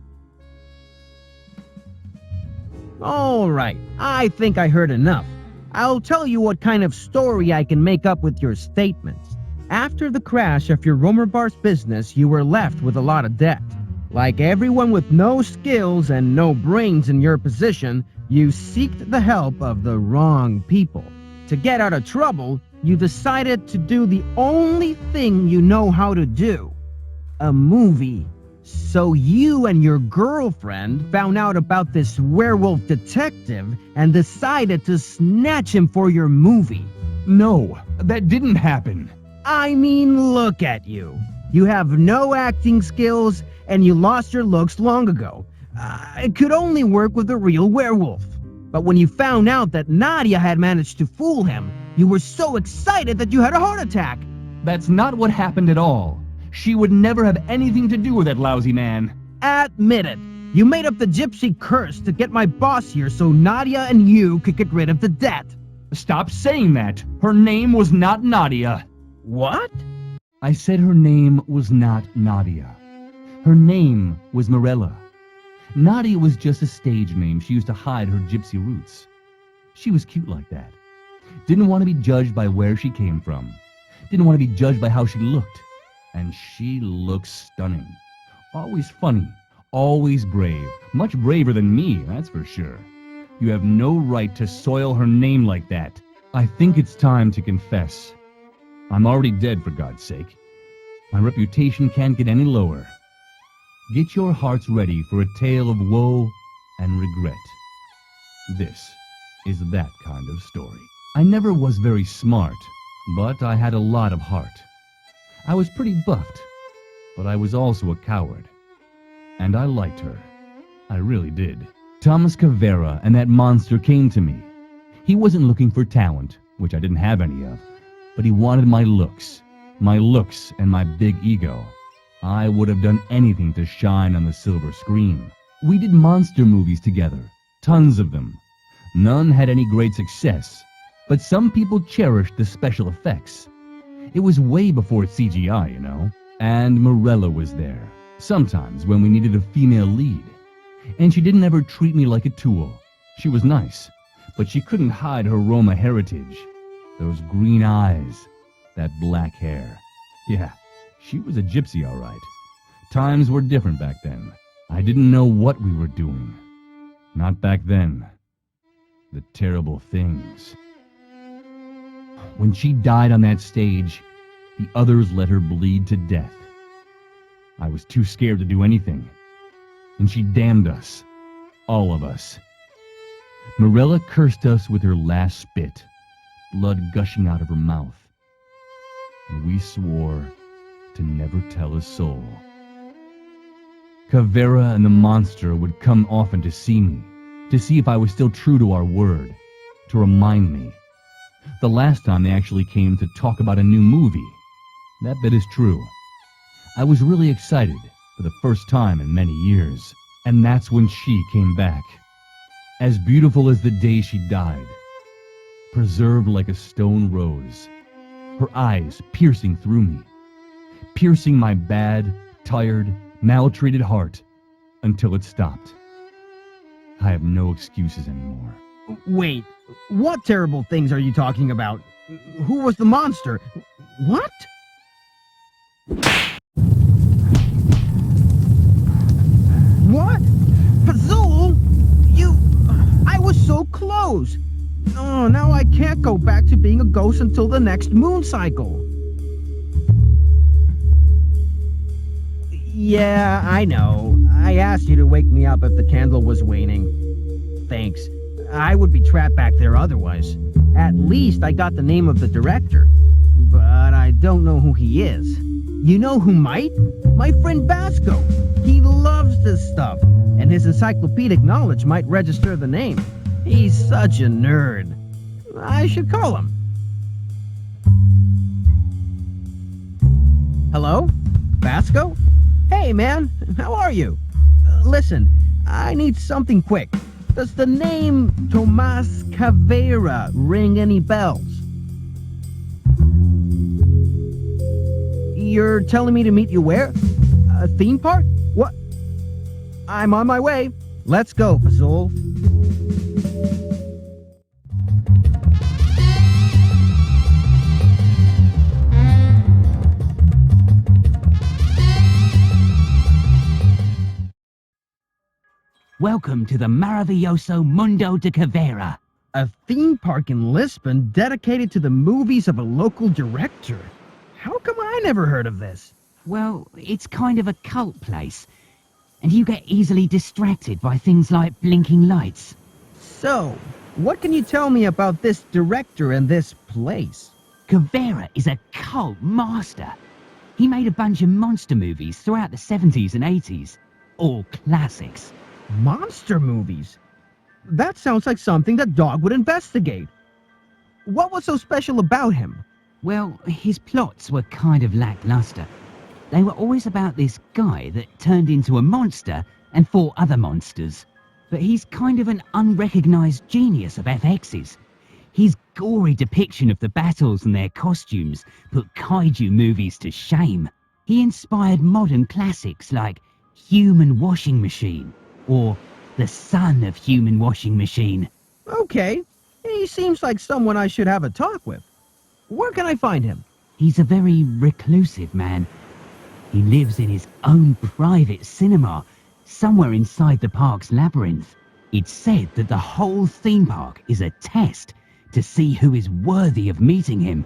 A: All right, I think I heard enough. I'll tell you what kind of story I can make up with your statements. After the crash of your Romer Bar's business, you were left with a lot of debt. Like everyone with no skills and no brains in your position, you sought the help of the wrong people. To get out of trouble, you decided to do the only thing you know how to do. A movie. So you and your girlfriend found out about this werewolf detective and decided to snatch him for your movie.
B: No, that didn't happen.
A: I mean, look at you. You have no acting skills and you lost your looks long ago. It could only work with a real werewolf. But when you found out that Nadia had managed to fool him, you were so excited that you had a heart attack.
B: That's not what happened at all. She would never have anything to do with that lousy man.
A: Admit it. You made up the gypsy curse to get my boss here so Nadia and you could get rid of the debt.
B: Stop saying that. Her name was not Nadia.
A: What?
B: I said her name was not Nadia. Her name was Morella. Nadia was just a stage name she used to hide her gypsy roots. She was cute like that. Didn't want to be judged by where she came from. Didn't want to be judged by how she looked. And she looked stunning. Always funny. Always brave. Much braver than me, that's for sure. You have no right to soil her name like that. I think it's time to confess. I'm already dead, for God's sake. My reputation can't get any lower. Get your hearts ready for a tale of woe and regret. This is that kind of story. I never was very smart, but I had a lot of heart. I was pretty buffed, but I was also a coward. And I liked her. I really did. Thomas Cavera and that monster came to me. He wasn't looking for talent, which I didn't have any of, but he wanted my looks and my big ego. I would have done anything to shine on the silver screen. We did monster movies together, tons of them. None had any great success, but some people cherished the special effects. It was way before CGI, you know. And Morella was there, sometimes when we needed a female lead. And she didn't ever treat me like a tool. She was nice, but she couldn't hide her Roma heritage. Those green eyes, that black hair. Yeah, she was a gypsy, all right. Times were different back then. I didn't know what we were doing. Not back then. The terrible things. When she died on that stage, the others let her bleed to death. I was too scared to do anything. And she damned us. All of us. Morella cursed us with her last spit, blood gushing out of her mouth. And we swore to never tell a soul. Cavera and the monster would come often to see me, to see if I was still true to our word, to remind me. The last time they actually came to talk about a new movie. That bit is true. I was really excited for the first time in many years, and that's when she came back. As beautiful as the day she died, preserved like a stone rose, her eyes piercing through me, piercing my bad, tired, maltreated heart until it stopped. I have no excuses anymore.
A: Wait, what terrible things are you talking about? Who was the monster? What? What? Pazul? I was so close. Oh, now I can't go back to being a ghost until the next moon cycle. Yeah, I know. I asked you to wake me up if the candle was waning. Thanks. I would be trapped back there otherwise. At least I got the name of the director. But I don't know who he is. You know who might? My friend Basco. He loves this stuff, and his encyclopedic knowledge might register the name. He's such a nerd. I should call him. Hello? Basco? Hey, man. How are you? Listen, I need something quick. Does the name Tomas Cavera ring any bells? You're telling me to meet you where? A theme park? What? I'm on my way. Let's go, Pazul.
G: Welcome to the Maravilloso Mundo de Cavera.
A: A theme park in Lisbon dedicated to the movies of a local director. How come I never heard of this?
G: Well, it's kind of a cult place, and you get easily distracted by things like blinking lights.
A: So, what can you tell me about this director and this place?
G: Cavera is a cult master. He made a bunch of monster movies throughout the 70s and 80s. All classics.
A: Monster movies? That sounds like something that Dog would investigate. What was so special about him?
G: Well, his plots were kind of lackluster. They were always about this guy that turned into a monster and fought other monsters. But he's kind of an unrecognized genius of FXs. His gory depiction of the battles and their costumes put kaiju movies to shame. He inspired modern classics like Human Washing Machine or The Son of Human Washing Machine.
A: Okay, he seems like someone I should have a talk with. Where can I find him?
G: He's a very reclusive man. He lives in his own private cinema, somewhere inside the park's labyrinth. It's said that the whole theme park is a test to see who is worthy of meeting him.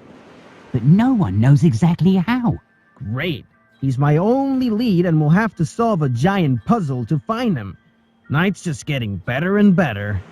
G: But no one knows exactly how.
A: Great. He's my only lead, and we'll have to solve a giant puzzle to find him. Night's just getting better and better.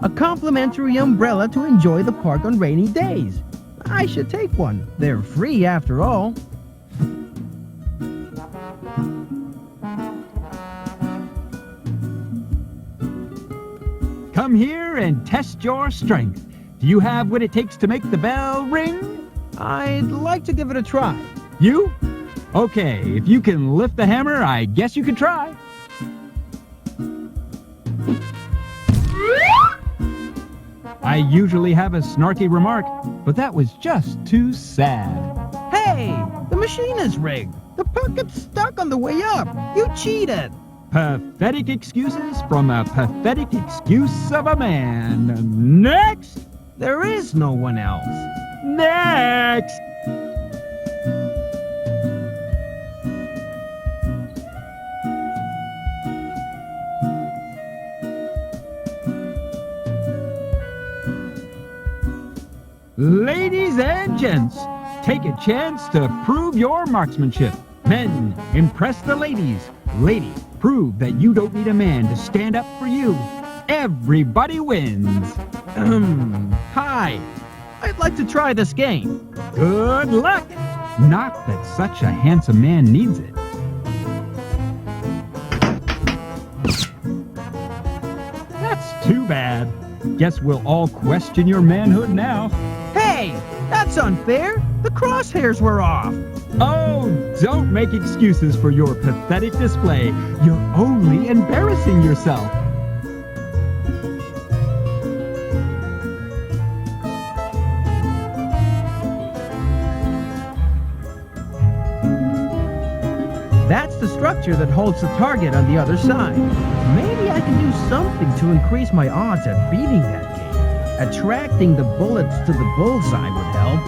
A: A complimentary umbrella to enjoy the park on rainy days. I should take one. They're free after all.
B: Come here and test your strength. Do you have what it takes to make the bell ring?
A: I'd like to give it a try.
B: You? Okay, if you can lift the hammer, I guess you can try. I usually have a snarky remark, but that was just too sad.
A: Hey, the machine is rigged. The puck gets stuck on the way up. You cheated.
B: Pathetic excuses from a pathetic excuse of a man. Next!
A: There is no one else.
B: Next! Ladies and gents, take a chance to prove your marksmanship. Men, impress the ladies. Ladies, prove that you don't need a man to stand up for you. Everybody wins.
A: Hi. I'd like to try this game.
B: Good luck. Not that such a handsome man needs it. That's too bad. Guess we'll all question your manhood now.
A: Hey, that's unfair. The crosshairs were off.
B: Oh, don't make excuses for your pathetic display. You're only embarrassing yourself.
A: That's the structure that holds the target on the other side. Maybe I can do something to increase my odds at beating that game. Attracting the bullets to the bullseye would help.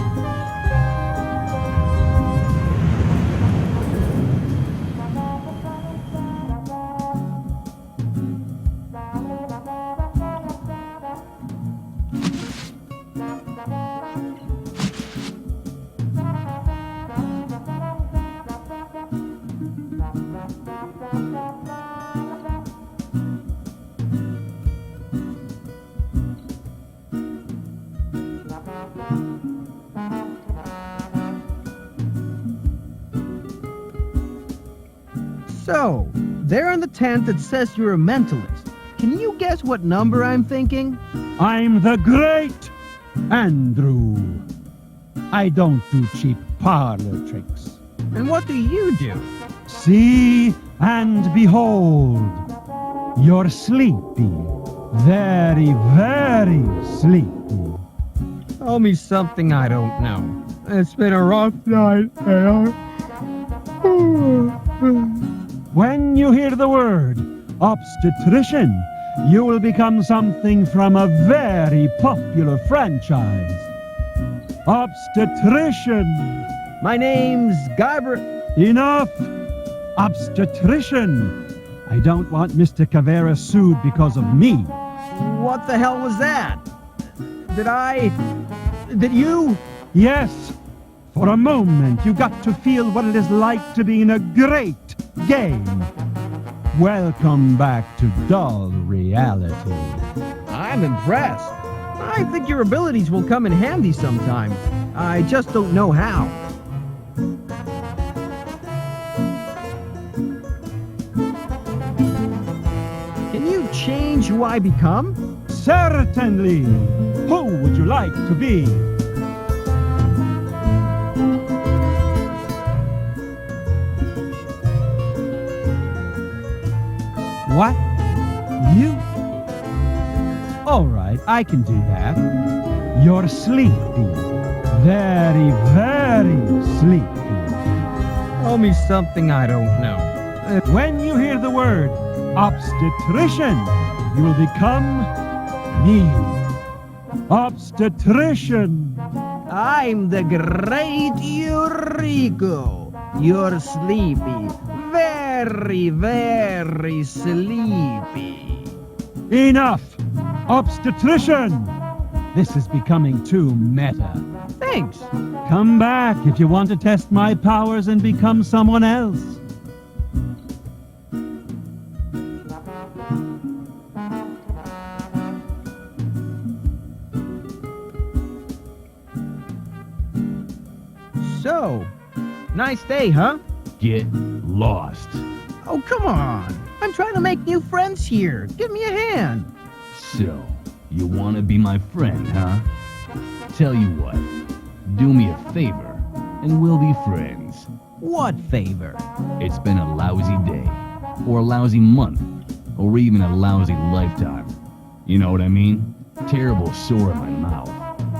A: So, there in the tent it says you're a mentalist. Can you guess what number I'm thinking?
F: I'm the great Andrew. I don't do cheap parlor tricks.
A: And what do you do?
F: See and behold. You're sleepy. Very, very sleepy.
A: Tell me something I don't know. It's been a rough night,
F: When you hear the word obstetrician, you will become something from a very popular franchise. Obstetrician.
A: My name's Guyber.
F: Enough! Obstetrician. I don't want Mr. Cavera sued because of me.
A: What the hell was that? Did you?
F: Yes. For a moment, you got to feel what it is like to be in a great game. Welcome back to dull reality.
A: I'm impressed. I think your abilities will come in handy sometime. I just don't know how. Can you change who I become?
F: Certainly. Who would you like to be? What? You? All right, I can do that. You're sleepy. Very, very sleepy.
A: Tell me something I don't know.
H: When you hear the word obstetrician, you will become me. Obstetrician.
A: I'm the great Eurico. You're sleepy. Very, very sleepy.
H: Enough! Obstetrician! This is becoming too meta.
A: Thanks.
H: Come back if you want to test my powers and become someone else.
A: So, nice day, huh?
B: Get lost.
A: Oh, come on. I'm trying to make new friends here. Give me a hand.
B: So, you want to be my friend, huh? Tell you what, do me a favor, and we'll be friends.
A: What favor?
B: It's been a lousy day, or a lousy month, or even a lousy lifetime. You know what I mean? Terrible sore in my mouth,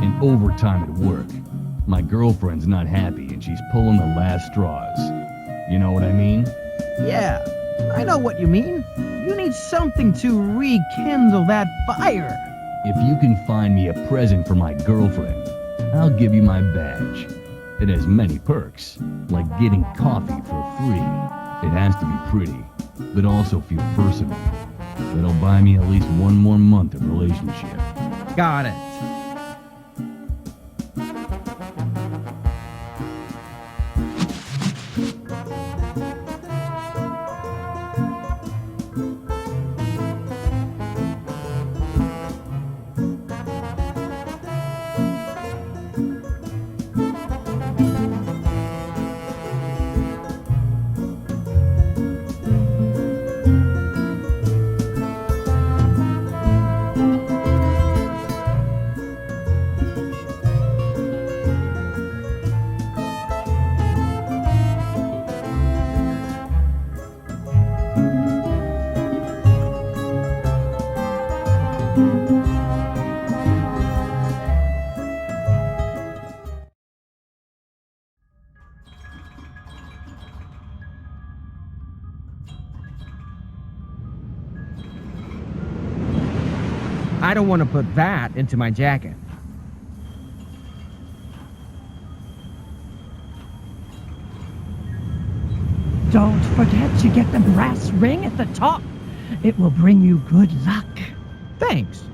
B: and overtime at work. My girlfriend's not happy, and she's pulling the last straws. You know what I mean?
A: Yeah, I know what you mean. You need something to rekindle that fire.
B: If you can find me a present for my girlfriend, I'll give you my badge. It has many perks, like getting coffee for free. It has to be pretty, but also feel personal. That'll buy me at least one more month of relationship.
A: Got it. I don't want to put that into my jacket.
I: Don't forget to get the brass ring at the top. It will bring you good luck.
A: Thanks.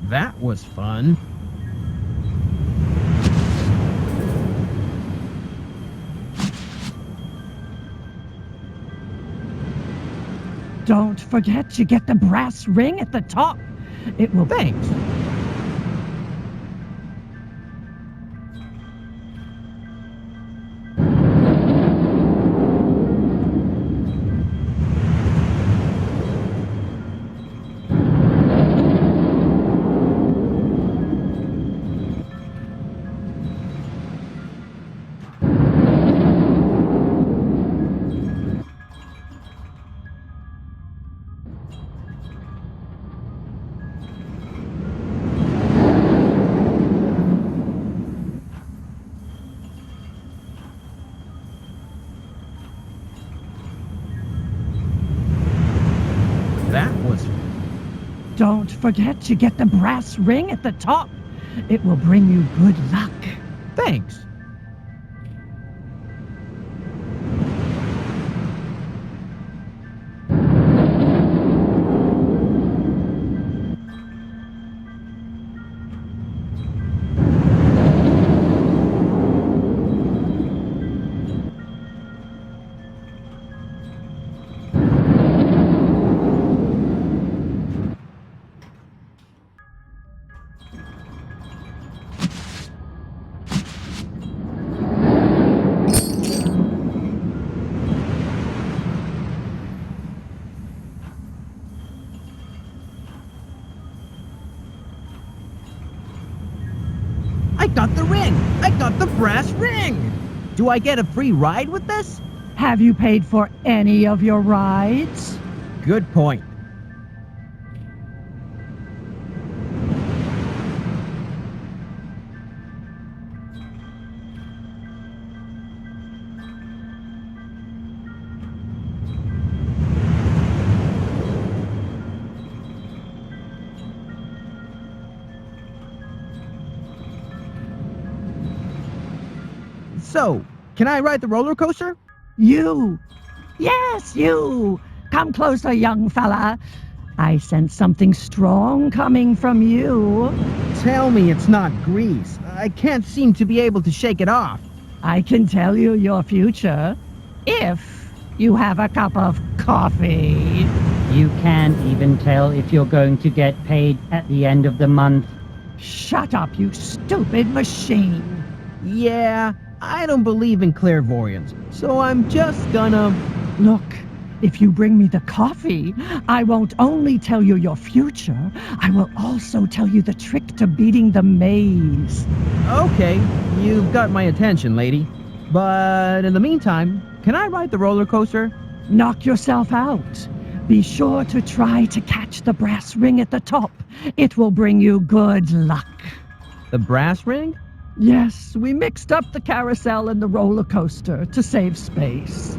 A: That was fun.
I: Don't forget to get the brass ring at the top. It will...
A: Thanks. That was...
I: Don't forget to get the brass ring at the top. It will bring you good luck.
A: Thanks. I got the brass ring! Do I get a free ride with this?
I: Have you paid for any of your rides?
A: Good point. So, can I ride the roller coaster?
I: You! Yes, you! Come closer, young fella. I sense something strong coming from you.
A: Tell me it's not grease. I can't seem to be able to shake it off.
I: I can tell you your future if you have a cup of coffee.
J: You can't even tell if you're going to get paid at the end of the month.
I: Shut up, you stupid machine.
A: Yeah, I don't believe in clairvoyance, so I'm just gonna...
I: Look, if you bring me the coffee, I won't only tell you your future, I will also tell you the trick to beating the maze.
A: Okay, you've got my attention, lady. But in the meantime, can I ride the roller coaster?
I: Knock yourself out. Be sure to try to catch the brass ring at the top. It will bring you good luck.
A: The brass ring?
I: Yes, we mixed up the carousel and the roller coaster to save space.